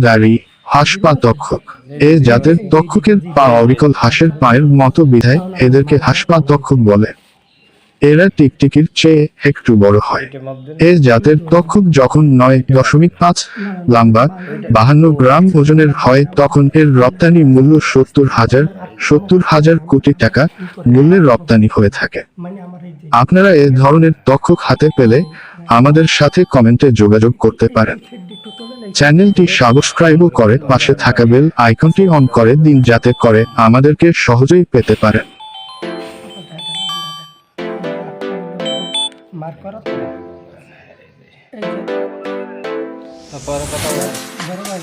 দাড়ি, হাঁস বা তক্ষক। এ জাতের তক্ষকের পা অবিকল হাঁসের পায়ের মতো বিধায় এদেরকে হাঁস বা তক্ষক বলে। এরা টিকটিকির চেয়ে একটু বড় হয়। এ জাতের তক্ষক যখন 9.5 লম্বা 52 গ্রাম ওজনের হয় তখন এর রপ্তানি মূল্য 70,000 কোটি টাকা মূল্যের রপ্তানি হয়ে থাকে। আপনারা এ ধরনের তক্ষক হাতে পেলে আমাদের সাথে কমেন্টে যোগাযোগ করতে পারেন। চ্যানেলটি সাবস্ক্রাইবও করে পাশে থাকা বেল আইকনটি অন করে দিন যাতে করে আমাদেরকে সহজেই পেতে পারেন। মার করা তো এই যে পরে কথা বলবো। বড় ভাই